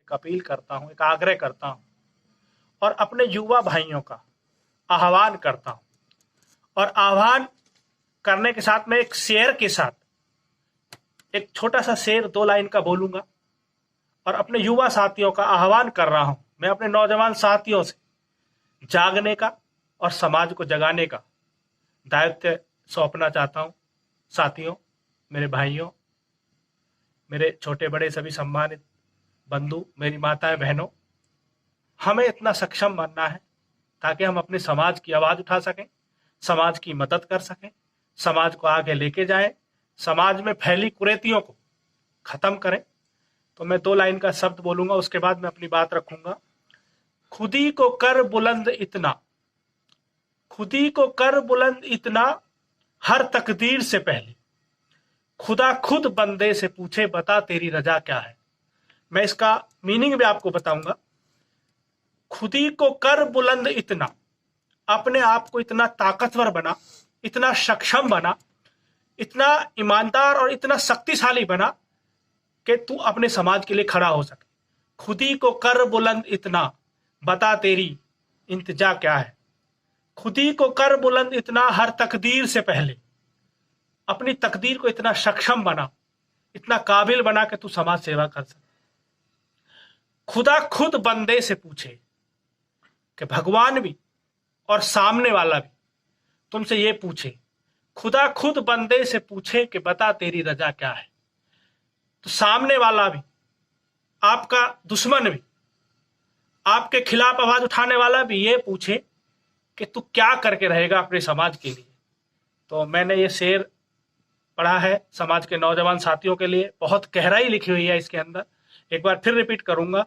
एक अपील करता हूं, एक आग्रह करता हूं और अपने युवा भाइयों का आह्वान करता हूं। और आह्वान करने के साथ मैं एक शेर के साथ एक छोटा सा शेर 2 लाइन का बोलूंगा और अपने युवा साथियों का आह्वान कर रहा हूं। मैं अपने नौजवान साथियों से जागने का और समाज को जगाने का दायित्व सौंपना चाहता हूं। साथियों, मेरे भाइयों, मेरे छोटे बड़े सभी सम्मानित बंधु, मेरी माताएं बहनों, हमें इतना सक्षम बनना है ताकि हम अपने समाज की आवाज उठा सकें, समाज की मदद कर सकें, समाज को आगे लेके जाएं, समाज में फैली कुरीतियों को खत्म करें। तो मैं 2 लाइन का शब्द बोलूंगा, उसके बाद मैं अपनी बात रखूंगा। खुदी को कर बुलंद इतना, खुदी को कर बुलंद इतना, हर तकदीर से पहले खुदा खुद बंदे से पूछे बता तेरी रजा क्या है। मैं इसका मीनिंग भी आपको बताऊंगा। खुदी को कर बुलंद इतना, अपने आप को इतना ताकतवर बना, इतना सक्षम बना, इतना ईमानदार और इतना शक्तिशाली बना कि तू अपने समाज के लिए खड़ा हो सके। खुदी को कर बुलंद इतना, बता तेरी इंतजा क्या है। खुदी को कर बुलंद इतना, हर तकदीर से पहले अपनी तकदीर को इतना सक्षम बना, इतना काबिल बना कि तू समाज सेवा कर सके। खुदा खुद बंदे से पूछे कि भगवान भी और सामने वाला भी तुमसे ये पूछे, खुदा खुद बंदे से पूछे कि बता तेरी रजा क्या है। तो सामने वाला भी, आपका दुश्मन भी, आपके खिलाफ आवाज उठाने वाला भी ये पूछे कि तू क्या करके रहेगा अपने समाज के लिए। तो मैंने ये शेर पढ़ा है समाज के नौजवान साथियों के लिए, बहुत गहराई लिखी हुई है इसके अंदर। एक बार फिर रिपीट करूंगा।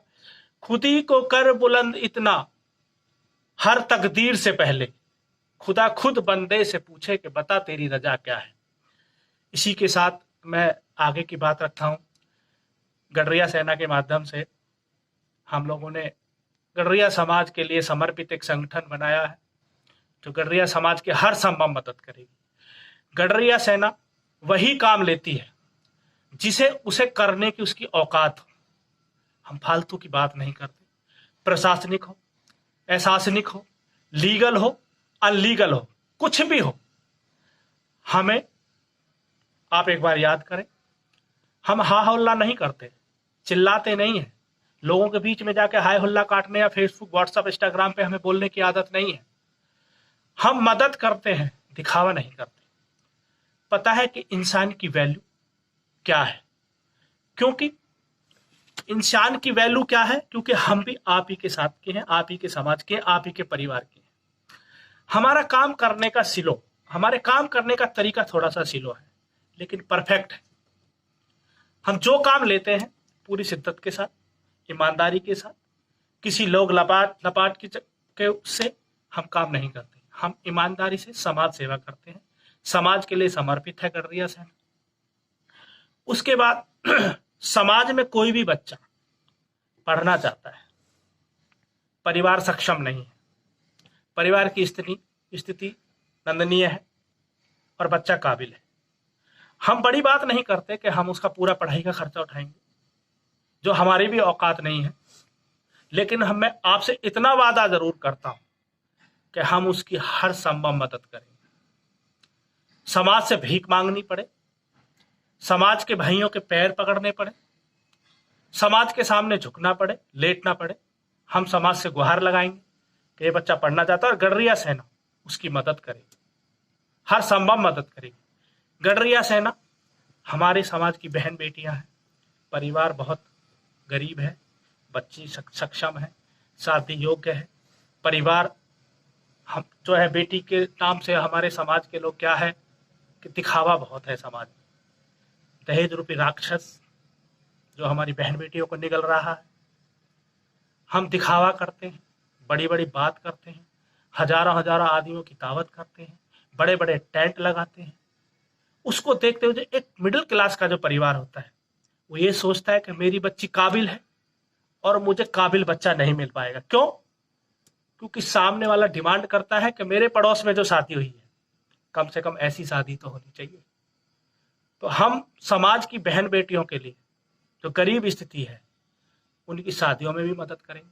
खुदी को कर बुलंद इतना, हर तकदीर से पहले खुदा खुद बंदे से पूछे कि बता तेरी रजा क्या है। इसी के साथ मैं आगे की बात रखता हूं। गडरिया सेना के माध्यम से हम लोगों ने गडरिया समाज के लिए समर्पित एक संगठन बनाया है जो गडरिया समाज की हर संभव मदद करेगी। गडरिया सेना वही काम लेती है जिसे उसे करने की उसकी औकात हो। हम फालतू की बात नहीं करते। प्रशासनिक हो, प्रशासनिक हो, लीगल हो, अनलीगल हो, कुछ भी हो, हमें आप एक बार याद करें, हम हा हल्ला नहीं करते, चिल्लाते नहीं है, लोगों के बीच में जाके हाय हुल्ला काटने या फेसबुक व्हाट्सएप इंस्टाग्राम पे हमें बोलने की आदत नहीं है। हम मदद करते हैं, दिखावा नहीं करते। पता है कि इंसान की वैल्यू क्या है, क्योंकि इंसान की वैल्यू क्या है, क्योंकि हम भी आप ही के साथ के हैं, आप ही के समाज के, आप ही के परिवार के हैं। हमारा काम करने का सिलो, हमारे काम करने का तरीका थोड़ा सा सिलो है लेकिन परफेक्ट है। हम जो काम लेते हैं पूरी शिद्दत के साथ, ईमानदारी के साथ, किसी लोग लपाट के उससे हम काम नहीं करते। हम ईमानदारी से समाज सेवा करते हैं, समाज के लिए समर्पित है गडरिया सेना। उसके बाद समाज में कोई भी बच्चा पढ़ना चाहता है, परिवार सक्षम नहीं है, परिवार की स्थिति नंदनीय है और बच्चा काबिल है, हम बड़ी बात नहीं करते कि हम उसका पूरा पढ़ाई का खर्चा उठाएंगे, जो हमारी भी औकात नहीं है। लेकिन मैं आपसे इतना वादा जरूर करता हूं कि हम उसकी हर संभव मदद करेंगे। समाज से भीख मांगनी पड़े, समाज के भाइयों के पैर पकड़ने पड़े, समाज के सामने झुकना पड़े, लेटना पड़े, हम समाज से गुहार लगाएंगे कि ये बच्चा पढ़ना चाहता है और गडरिया सेना उसकी मदद करेगी, हर संभव मदद करेगी। गडरिया सेना हमारे समाज की बहन बेटियां हैं, परिवार बहुत गरीब है, बच्ची सक्षम है, शादी योग्य है, परिवार हम जो है बेटी के नाम से हमारे समाज के लोग क्या है कि दिखावा बहुत है समाज में। दहेज रूपी राक्षस जो हमारी बहन बेटियों को निगल रहा है, हम दिखावा करते हैं, बड़ी बड़ी बात करते हैं, हजारों हजारों आदमियों की दावत करते हैं, बड़े बड़े टेंट लगाते हैं। उसको देखते हुए एक मिडिल क्लास का जो परिवार होता है वो ये सोचता है कि मेरी बच्ची काबिल है और मुझे काबिल बच्चा नहीं मिल पाएगा। क्यों? क्योंकि सामने वाला डिमांड करता है कि मेरे पड़ोस में जो शादी हुई है कम से कम ऐसी शादी तो होनी चाहिए। तो हम समाज की बहन बेटियों के लिए जो गरीब स्थिति है उनकी शादियों में भी मदद करेंगे।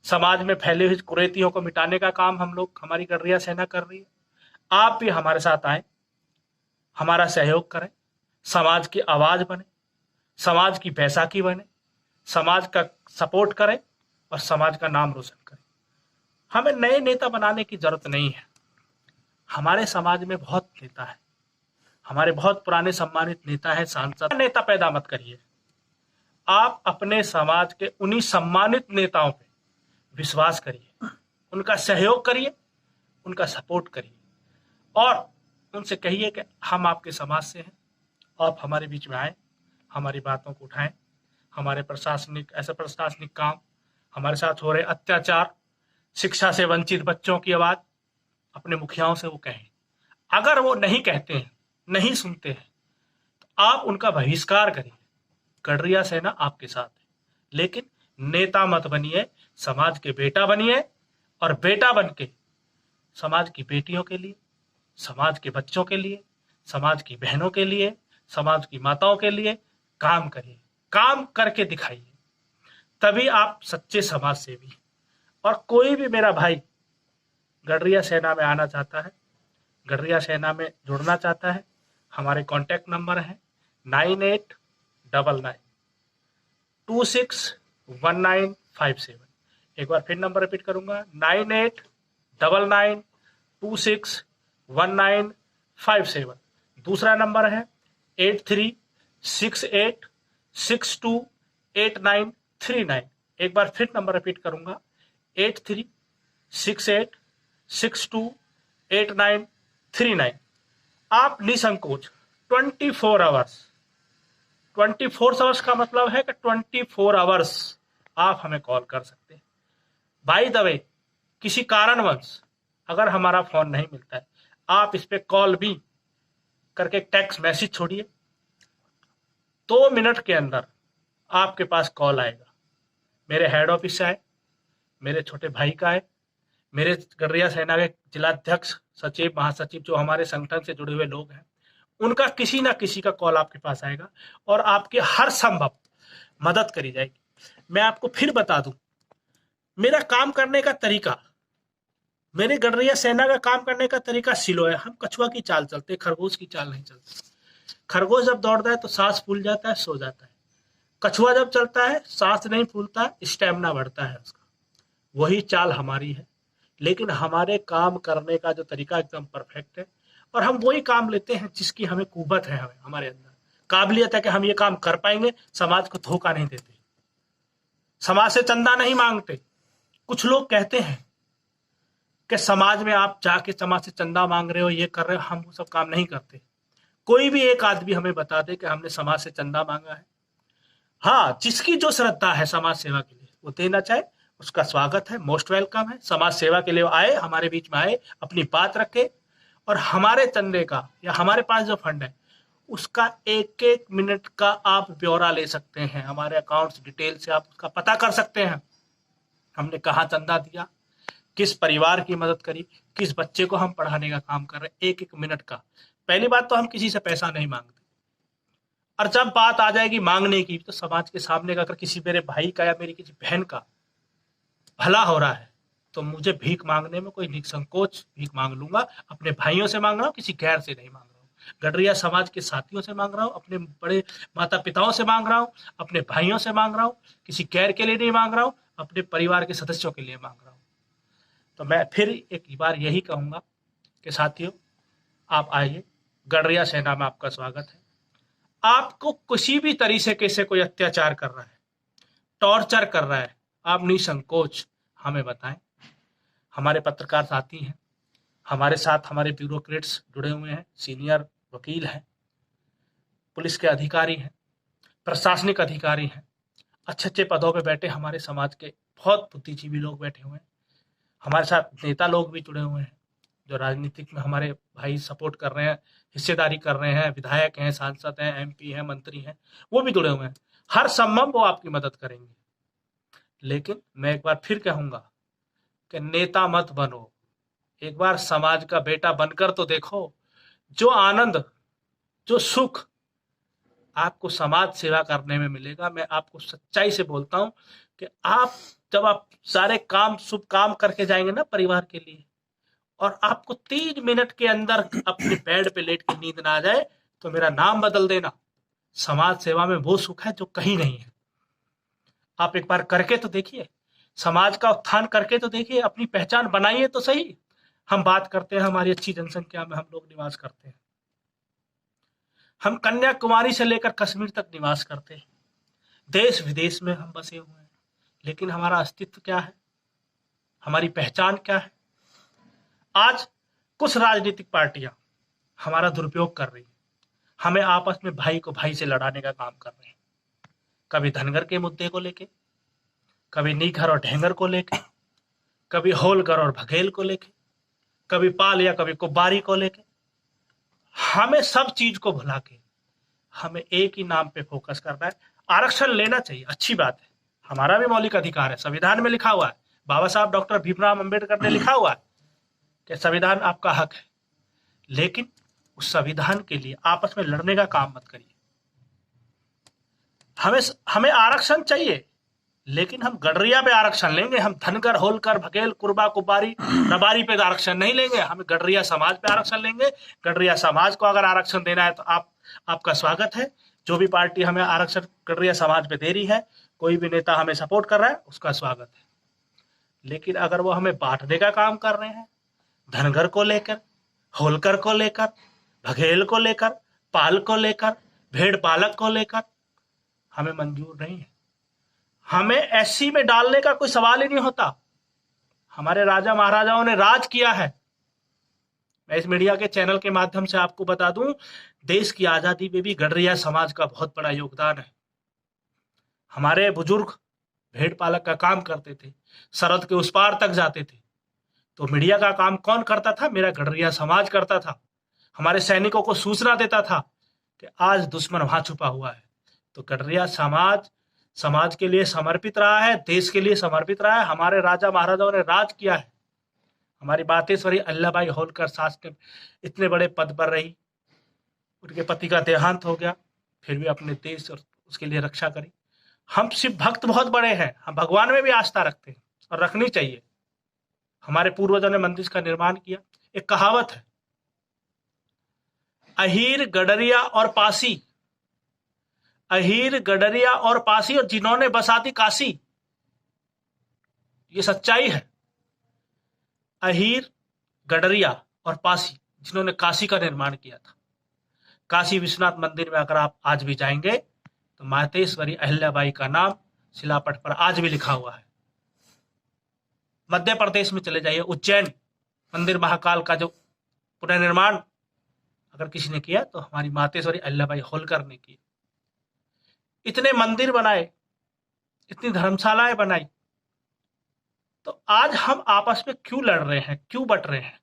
समाज में फैले हुए कुरीतियों को मिटाने का काम हमारी गडरिया सेना कर रही है। आप भी हमारे साथ आए, हमारा सहयोग करें, समाज की आवाज बने, समाज की बैसाखी बने, समाज का सपोर्ट करें और समाज का नाम रोशन करें। हमें नए नेता बनाने की जरूरत नहीं है। हमारे समाज में बहुत नेता है, हमारे बहुत पुराने सम्मानित नेता है, सांसद। नेता पैदा मत करिए, आप अपने समाज के उन्हीं सम्मानित नेताओं पे विश्वास करिए, उनका सहयोग करिए, उनका सपोर्ट करिए और उनसे कहिए कि हम आपके समाज से हैं, आप हमारे बीच में आए, हमारी बातों को उठाएं, हमारे प्रशासनिक काम, हमारे साथ हो रहे अत्याचार, शिक्षा से वंचित बच्चों की आवाज अपने मुखियाओं से वो कहें। अगर वो नहीं कहते हैं, नहीं सुनते हैं, तो आप उनका बहिष्कार करिए। गडरिया सेना आपके साथ है, लेकिन नेता मत बनिए, समाज के बेटा बनिए और बेटा बनके समाज की बेटियों के लिए, समाज के बच्चों के लिए, समाज की बहनों के लिए, समाज की माताओं के लिए काम करिए, काम करके दिखाइए, तभी आप सच्चे समाज सेवी। और कोई भी मेरा भाई गडरिया सेना में आना चाहता है, गडरिया सेना में जुड़ना चाहता है, हमारे कॉन्टैक्ट नंबर है 9899261957। एक बार फिर नंबर रिपीट करूंगा, 9899261957। दूसरा नंबर है 8368628939। एक बार फिर नंबर रिपीट करूंगा, 8368628939। आप निसंकोच 24 आवर्स का मतलब है कि 24 आवर्स आप हमें कॉल कर सकते हैं। बाय द वे, किसी कारणवश अगर हमारा फोन नहीं मिलता है, आप इस पे कॉल भी करके टेक्स्ट मैसेज छोड़िए, 2 मिनट के अंदर आपके पास कॉल आएगा। मेरे हेड ऑफिस से आए, मेरे छोटे भाई का है, मेरे गडरिया सेना के जिलाध्यक्ष, सचिव, महासचिव, जो हमारे संगठन से जुड़े हुए लोग हैं, उनका किसी ना किसी का कॉल आपके पास आएगा और आपकी हर संभव मदद करी जाएगी। मैं आपको फिर बता दूं, मेरा काम करने का तरीका, मेरे गडरिया सेना का काम करने का तरीका सिलो है। हम कछुआ की चाल चलते, खरगोश की चाल नहीं चलते। खरगोश जब दौड़ता है तो सांस फूल जाता है, सो जाता है। कछुआ जब चलता है, सांस नहीं फूलता, स्टेमिना बढ़ता है उसका। वही चाल हमारी है, लेकिन हमारे काम करने का जो तरीका एकदम परफेक्ट है और हम वही काम लेते हैं जिसकी हमें कुव्वत है, हमारे अंदर काबिलियत है कि हम ये काम कर पाएंगे। समाज को धोखा नहीं देते, समाज से चंदा नहीं मांगते। कुछ लोग कहते हैं कि समाज में आप जाके समाज से चंदा मांग रहे हो, ये कर रहे हो, हम वो सब काम नहीं करते। कोई भी एक आदमी हमें बता दे कि हमने समाज से चंदा मांगा है। हाँ, जिसकी जो श्रद्धा है समाज सेवा के लिए वो देना चाहे, उसका स्वागत है, मोस्ट वेलकम है। समाज सेवा के लिए आए, हमारे बीच में आए, अपनी बात रखे और हमारे चंदे का या हमारे पास जो फंड है उसका 1-1 मिनट का आप ब्यौरा ले सकते हैं। हमारे अकाउंट्स डिटेल से आप उसका पता कर सकते हैं। हमने कहाँ चंदा दिया, किस परिवार की मदद करी, किस बच्चे को हम पढ़ाने का काम कर रहे हैं, 1-1 मिनट का। पहली बात तो हम किसी से पैसा नहीं मांगते, और जब बात आ जाएगी मांगने की, तो समाज के सामने अगर किसी मेरे भाई का या मेरी किसी बहन का भला हो रहा है तो मुझे भीख मांगने में कोई निसंकोच भीख मांग लूंगा। अपने भाइयों से मांग रहा हूँ, किसी गैर से नहीं मांग रहा हूँ। गडरिया समाज के साथियों से मांग रहा हूँ, अपने बड़े माता पिताओं से मांग रहा हूँ, अपने भाइयों से मांग रहा हूँ, किसी गैर के लिए नहीं मांग रहा हूँ, अपने परिवार के सदस्यों के लिए मांग रहा हूँ। तो मैं फिर एक बार यही कहूंगा कि साथियों, आप आइए, गडरिया सेना में आपका स्वागत है। आपको किसी भी तरीके से कोई अत्याचार कर रहा है, टॉर्चर कर रहा है, आप निसंकोच हमें बताएं। हमारे पत्रकार साथी हैं, हमारे साथ हमारे ब्यूरोक्रेट्स जुड़े हुए हैं, सीनियर वकील हैं, पुलिस के अधिकारी हैं, प्रशासनिक अधिकारी हैं, अच्छे अच्छे पदों पे बैठे हमारे समाज के बहुत बुद्धिजीवी लोग बैठे हुए हैं। हमारे साथ नेता लोग भी जुड़े हुए हैं, जो राजनीतिक में हमारे भाई सपोर्ट कर रहे हैं, हिस्सेदारी कर रहे हैं, विधायक हैं, सांसद हैं, एमपी हैं, मंत्री हैं, वो भी जुड़े हुए हैं। हर संभव वो आपकी मदद करेंगे। लेकिन मैं एक बार फिर कहूंगा कि नेता मत बनो, एक बार समाज का बेटा बनकर तो देखो। जो आनंद, जो सुख आपको समाज सेवा करने में मिलेगा। मैं आपको सच्चाई से बोलता हूं कि जब आप सारे काम शुभ काम करके जाएंगे ना परिवार के लिए, और आपको 3 मिनट के अंदर अपने बेड पे लेट के नींद ना आ जाए, तो मेरा नाम बदल देना। समाज सेवा में वो सुख है जो कहीं नहीं है। आप एक बार करके तो देखिए, समाज का उत्थान करके तो देखिए, अपनी पहचान बनाइए तो सही। हम बात करते हैं हमारी अच्छी जनसंख्या में हम लोग निवास करते हैं, हम कन्याकुमारी से लेकर कश्मीर तक निवास करते हैं, देश विदेश में हम बसे हुए हैं, लेकिन हमारा अस्तित्व क्या है, हमारी पहचान क्या है? आज कुछ राजनीतिक पार्टियां हमारा दुरुपयोग कर रही हैं, हमें आपस में भाई को भाई से लड़ाने का काम कर रहे हैं। कभी धनगर के मुद्दे को लेके, कभी नीगर और ढेंगर को लेके, कभी होलकर और बघेल को लेके, कभी पाल या कभी कुब्बारी को लेके। हमें सब चीज को भुला के हमें एक ही नाम पे फोकस करना है। आरक्षण लेना चाहिए, अच्छी बात है, हमारा भी मौलिक अधिकार है, संविधान में लिखा हुआ है, बाबा साहब डॉक्टर भीमराव अंबेडकर ने लिखा हुआ है कि संविधान आपका हक है। लेकिन उस संविधान के लिए आपस में लड़ने का काम मत करिए। हमें आरक्षण चाहिए, लेकिन हम गडरिया पे आरक्षण लेंगे, हम धनगर होलकर भगेल कुरबा कुबारी रबारी पे आरक्षण नहीं लेंगे, हम गडरिया समाज पे आरक्षण लेंगे। गडरिया समाज को अगर आरक्षण देना है तो आपका स्वागत है। जो भी पार्टी हमें आरक्षण गडरिया समाज पे दे रही है, कोई भी नेता हमें सपोर्ट कर रहा है, उसका स्वागत है। लेकिन अगर वो हमें बांटने का काम कर रहे हैं, धनगर को लेकर, होलकर को लेकर, भगेल को लेकर, पाल को लेकर, भेड़ पालक को लेकर, हमें मंजूर नहीं है। हमें एससी में डालने का कोई सवाल ही नहीं होता। हमारे राजा महाराजाओं ने राज किया है। मैं इस मीडिया के चैनल के माध्यम से आपको बता दूं, देश की आजादी में भी गडरिया समाज का बहुत बड़ा योगदान है। हमारे बुजुर्ग भेड़ पालक का काम करते थे, सरहद के उस पार तक जाते थे, तो मीडिया का काम कौन करता था? मेरा गडरिया समाज करता था। हमारे सैनिकों को सूचना देता था कि आज दुश्मन वहां छुपा हुआ है। तो गडरिया समाज के लिए समर्पित रहा है, देश के लिए समर्पित रहा है। हमारे राजा महाराजाओं ने राज किया है। हमारी बातेश्वरी अल्लाबाई होलकर सास के इतने बड़े पद पर रही, उनके पति का देहांत हो गया, फिर भी अपने देश और उसके लिए रक्षा करी। हम शिव भक्त बहुत बड़े हैं, हम भगवान में भी आस्था रखते हैं और रखनी चाहिए। हमारे पूर्वजों ने मंदिर का निर्माण किया। एक कहावत है, अहीर गडरिया और पासी, अहीर गडरिया और पासी और जिन्होंने बसा दी काशी। ये सच्चाई है। अहीर गडरिया और पासी जिन्होंने काशी का निर्माण किया था। काशी विश्वनाथ मंदिर में अगर आप आज भी जाएंगे तो मातेश्वरी अहिल्याबाई का नाम शिलापट पर आज भी लिखा हुआ है। मध्य प्रदेश में चले जाइए, उज्जैन मंदिर महाकाल का जो पुनर्निर्माण अगर किसी ने किया तो हमारी मातेश्वरी अहिल्याबाई होलकर ने किया। इतने मंदिर बनाए, इतनी धर्मशालाएं बनाई, तो आज हम आपस में क्यों लड़ रहे हैं, क्यों बट रहे हैं?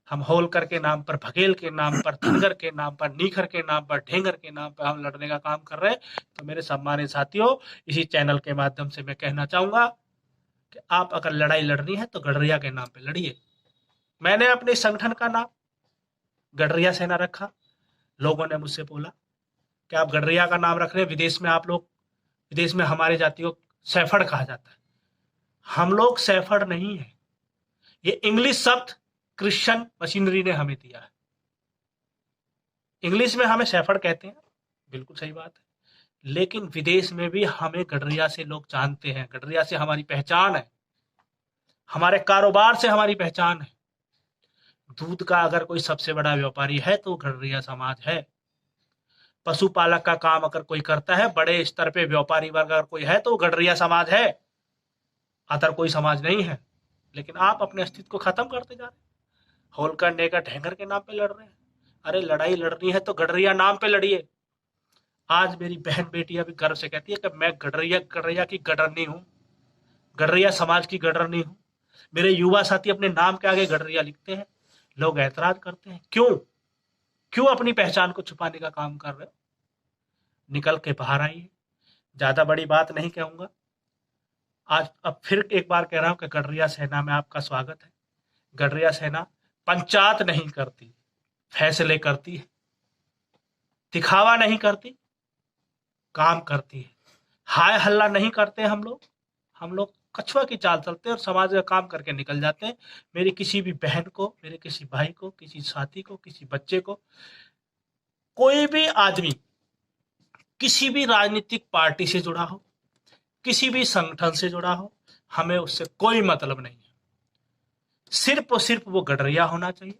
हम होलकर के नाम पर, भगेल के नाम पर, धनगर के नाम पर, नीखर के नाम पर, ढेंगर के नाम पर हम लड़ने का काम कर रहे हैं। तो मेरे सम्मानित साथियों, इसी चैनल के माध्यम से मैं कहना चाहूंगा कि आप अगर लड़ाई लड़नी है तो गडरिया के नाम पे लड़िए। मैंने अपने संगठन का नाम गडरिया सेना रखा। लोगों ने मुझसे बोला कि आप गडरिया का नाम रख रहे हैं, विदेश में हमारी जाति को सैफर्ड कहा जाता है। हम लोग सैफर्ड नहीं है, ये इंग्लिश शब्द क्रिश्चियन मशीनरी ने हमें दिया है। इंग्लिश में हमें सैफर्ड कहते हैं, बिल्कुल सही बात है, लेकिन विदेश में भी हमें गडरिया से लोग जानते हैं। गडरिया से हमारी पहचान है, हमारे कारोबार से हमारी पहचान है। दूध का अगर कोई सबसे बड़ा व्यापारी है तो गडरिया समाज है। पशुपालक का काम अगर कोई करता है, बड़े स्तर पे व्यापारी वर्ग अगर कोई है तो गडरिया समाज है, अदर कोई समाज नहीं है। लेकिन आप अपने अस्तित्व को खत्म करते जा रहे हैं। होलकर नेकर ढेंगर के नाम पे लड़ रहे हैं। अरे लड़ाई लड़नी है तो गडरिया नाम पे लड़िए। आज मेरी बहन बेटी अभी गर्व से कहती है कि मैं गडरिया की गडरनी हूँ, गडरिया समाज की गडरनी हूँ। मेरे युवा साथी अपने नाम के आगे गडरिया लिखते हैं, लोग ऐतराज करते हैं। क्यों अपनी पहचान को छुपाने का काम कर रहे हो? निकल के बाहर आइए। ज्यादा बड़ी बात नहीं कहूंगा। आज अब फिर एक बार कह रहा हूं कि गडरिया सेना में आपका स्वागत है। गडरिया सेना पंचायत नहीं करती, फैसले करती है, दिखावा नहीं करती, काम करती है। हाय हल्ला नहीं करते हम लोग कछुआ की चाल चलते हैं और समाज का काम करके निकल जाते हैं। मेरी किसी भी बहन को, मेरे किसी भाई को, किसी साथी को, किसी बच्चे को, कोई भी आदमी किसी भी राजनीतिक पार्टी से जुड़ा हो, किसी भी संगठन से जुड़ा हो, हमें उससे कोई मतलब नहीं है। सिर्फ और सिर्फ वो गडरिया होना चाहिए।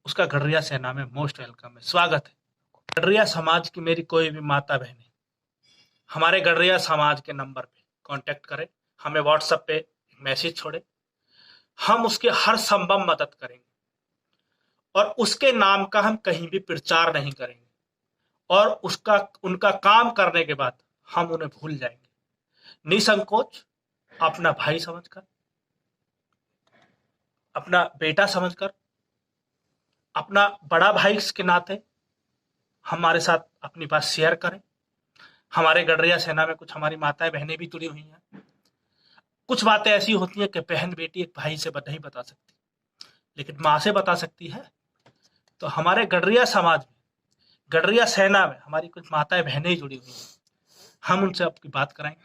उसका गडरिया सेना में मोस्ट वेलकम है, स्वागत है। गडरिया समाज की मेरी कोई भी माता बहनें हमारे गडरिया समाज के नंबर पे कांटेक्ट करें, हमें व्हाट्सएप पे मैसेज छोड़े, हम उसकी हर संभव मदद करेंगे और उसके नाम का हम कहीं भी प्रचार नहीं करेंगे और उनका काम करने के बाद हम उन्हें भूल जाएंगे। निसंकोच अपना भाई समझकर, अपना बेटा समझकर, अपना बड़ा भाई के नाते हमारे साथ अपनी बात शेयर करें। हमारे गडरिया सेना में कुछ हमारी माताएं बहनें भी जुड़ी हुई हैं। कुछ बातें ऐसी होती हैं कि बहन बेटी एक भाई से नहीं बता सकती, लेकिन माँ से बता सकती है। तो हमारे गडरिया समाज में, गडरिया सेना में हमारी कुछ माताएं बहनें जुड़ी हुई हैं। हम उनसे आपकी बात कराएंगे,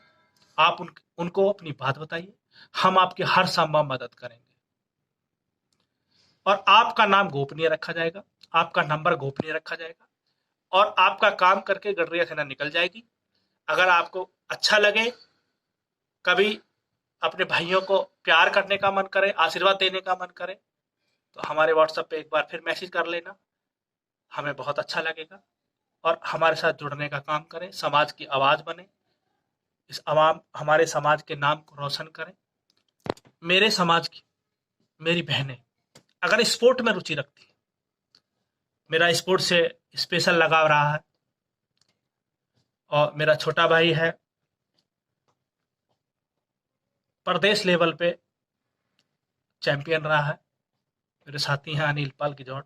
आप उनको अपनी बात बताइए, हम आपकी हर संभव मदद करेंगे और आपका नाम गोपनीय रखा जाएगा, आपका नंबर गोपनीय रखा जाएगा और आपका काम करके गडरिया सेना निकल जाएगी। अगर आपको अच्छा लगे, कभी अपने भाइयों को प्यार करने का मन करे, आशीर्वाद देने का मन करे, तो हमारे व्हाट्सएप पे एक बार फिर मैसेज कर लेना, हमें बहुत अच्छा लगेगा और हमारे साथ जुड़ने का काम करें। समाज की आवाज बने, इस आवाम हमारे समाज के नाम को रोशन करें। मेरे समाज की मेरी बहनें अगर स्पोर्ट में रुचि रखती है, मेरा स्पोर्ट से स्पेशल लगाव रहा है और मेरा छोटा भाई है प्रदेश लेवल पे चैंपियन रहा है, मेरे साथी हैं अनिल पाल की जॉट,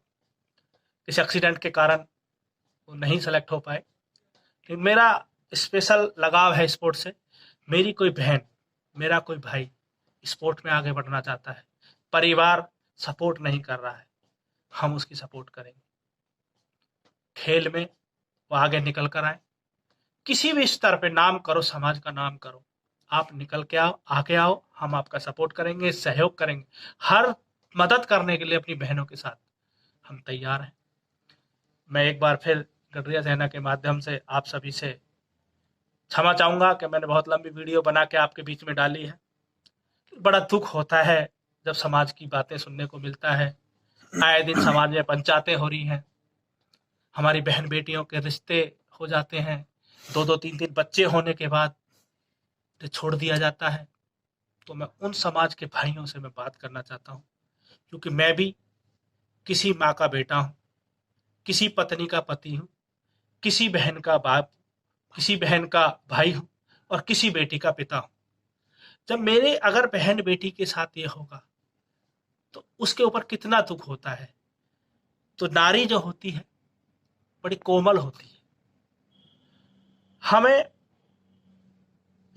किसी एक्सीडेंट के कारण वो नहीं सेलेक्ट हो पाए, लेकिन मेरा स्पेशल लगाव है स्पोर्ट से। मेरी कोई बहन, मेरा कोई भाई स्पोर्ट में आगे बढ़ना चाहता है, परिवार सपोर्ट नहीं कर रहा है, हम उसकी सपोर्ट करेंगे। खेल में वो आगे निकल कर आए, किसी भी स्तर पे नाम करो, समाज का नाम करो, आप निकल के आओ, आगे आओ, हम आपका सपोर्ट करेंगे, सहयोग करेंगे। हर मदद करने के लिए अपनी बहनों के साथ हम तैयार हैं। मैं एक बार फिर गडरिया सेना के माध्यम से आप सभी से क्षमा चाहूंगा कि मैंने बहुत लंबी वीडियो बना के आपके बीच में डाली है। बड़ा दुख होता है जब समाज की बातें सुनने को मिलता है। आए दिन समाज में पंचायतें हो रही हैं, हमारी बहन बेटियों के रिश्ते हो जाते हैं, 2-2 3-3 बच्चे होने के बाद छोड़ दिया जाता है। तो मैं उन समाज के भाइयों से मैं बात करना चाहता हूँ, क्योंकि मैं भी किसी माँ का बेटा हूँ, किसी पत्नी का पति हूँ, किसी बहन का बाप, किसी बहन का भाई हूँ और किसी बेटी का पिता हूँ। जब मेरे अगर बहन बेटी के साथ ये होगा तो उसके ऊपर कितना दुख होता है। तो नारी जो होती है बड़ी कोमल होती है। हमें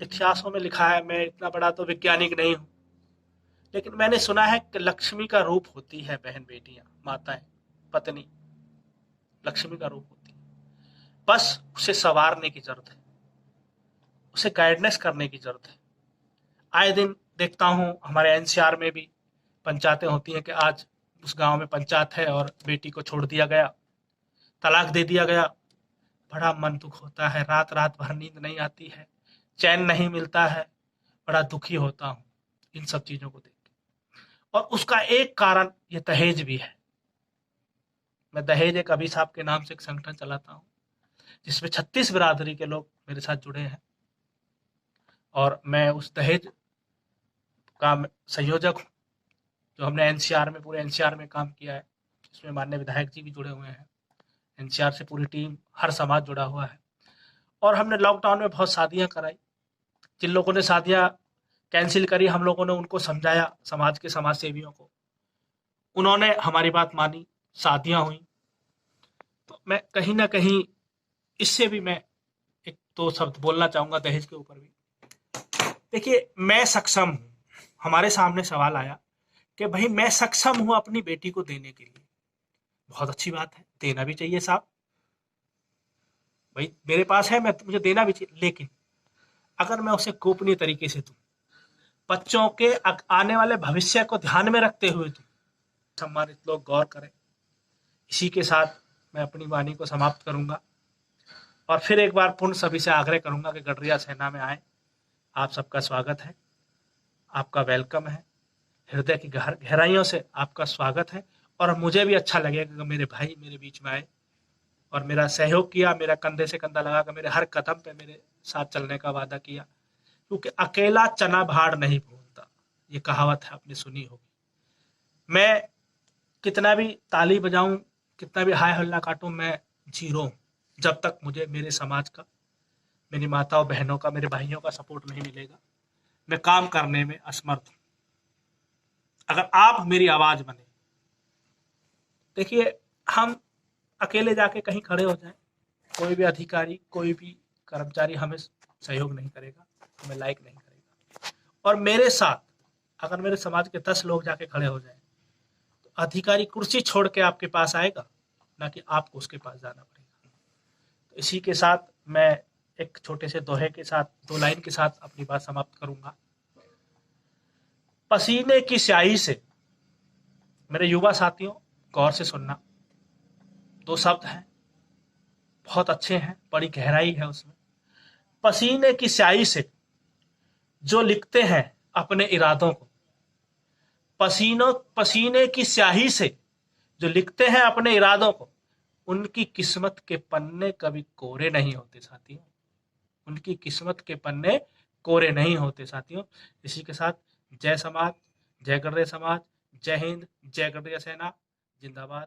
इतिहासों में लिखा है, मैं इतना बड़ा तो वैज्ञानिक नहीं हूं, लेकिन मैंने सुना है कि लक्ष्मी का रूप होती है बहन बेटियां, माताएं, पत्नी लक्ष्मी का रूप होती है। बस उसे संवारने की जरूरत है, उसे गाइडनेस करने की जरूरत है। आए दिन देखता हूं हमारे एनसीआर में भी पंचायतें होती हैं कि आज उस गांव में पंचायत है और बेटी को छोड़ दिया गया, तलाक दे दिया गया। बड़ा मन दुख होता है, रात रात भर नींद नहीं आती है, चैन नहीं मिलता है, बड़ा दुखी होता हूं इन सब चीजों को देख के। और उसका एक कारण ये दहेज भी है। मैं दहेज एक अभी साहब के नाम से एक संगठन चलाता हूँ, जिसमें 36 बिरादरी के लोग मेरे साथ जुड़े हैं और मैं उस दहेज का संयोजक हूँ, जो हमने एनसीआर में, पूरे एनसीआर में काम किया है। इसमें माननीय विधायक जी भी जुड़े हुए हैं, एनसीआर से पूरी टीम, हर समाज जुड़ा हुआ है। और हमने लॉकडाउन में बहुत शादियां कराई। जिन लोगों ने शादियां कैंसिल करी, हम लोगों ने उनको समझाया, समाज के समाज सेवियों को, उन्होंने हमारी बात मानी, शादियां हुई। तो मैं कहीं ना कहीं इससे भी मैं एक दो शब्द बोलना चाहूंगा दहेज के ऊपर भी। देखिए, मैं सक्षम हूं, हमारे सामने सवाल आया कि भाई मैं सक्षम हूं अपनी बेटी को देने के लिए। बहुत अच्छी बात है, देना भी चाहिए साहब। भाई मेरे पास है, मैं मुझे देना भी चाहिए, लेकिन अगर मैं उसे गोपनीय तरीके से दूं, बच्चों के आने वाले भविष्य को ध्यान में रखते हुए दूं, सम्मानित लोग गौर करें। इसी के साथ मैं अपनी वाणी को समाप्त करूंगा और फिर एक बार पुनः सभी से आग्रह करूंगा कि गडरिया सेना में आए। आप सबका स्वागत है, आपका वेलकम है, हृदय की गहराइयों से आपका स्वागत है। और मुझे भी अच्छा लगेगा कि मेरे भाई मेरे बीच में आए और मेरा सहयोग किया, मेरा कंधे से कंधा लगाकर मेरे हर कदम पे मेरे साथ चलने का वादा किया, क्योंकि अकेला चना भाड़ नहीं भूनता, ये कहावत है, आपने सुनी होगी। मैं कितना भी ताली बजाऊं, कितना भी हाय हल्ला काटूं, मैं जीरो हूं जब तक मुझे मेरे समाज का, मेरी माताओं बहनों का, मेरे भाइयों का सपोर्ट नहीं मिलेगा। मैं काम करने में असमर्थ हूं। अगर आप मेरी आवाज बने, देखिए हम अकेले जाके कहीं खड़े हो जाएं, कोई भी अधिकारी, कोई भी कर्मचारी हमें सहयोग नहीं करेगा, हमें लाइक नहीं करेगा। और मेरे साथ अगर मेरे समाज के 10 लोग जाके खड़े हो जाएं, तो अधिकारी कुर्सी छोड़ के आपके पास आएगा, ना कि आपको उसके पास जाना पड़ेगा। तो इसी के साथ मैं एक छोटे से दोहे के साथ, 2 लाइन के साथ अपनी बात समाप्त करूंगा। पसीने की स्याही से, मेरे युवा साथियों गौर से सुनना, 2 शब्द हैं, बहुत अच्छे हैं, बड़ी गहराई है उसमें। पसीने की स्याही से जो लिखते हैं अपने इरादों को, पसीने की स्याही से जो लिखते हैं अपने इरादों को, उनकी किस्मत के पन्ने कभी कोरे नहीं होते साथियों, उनकी किस्मत के पन्ने कोरे नहीं होते साथियों। इसी के साथ जय समाज, जय गडरिया समाज, जय हिंद, जय गडरिया सेना, जिंदाबाद।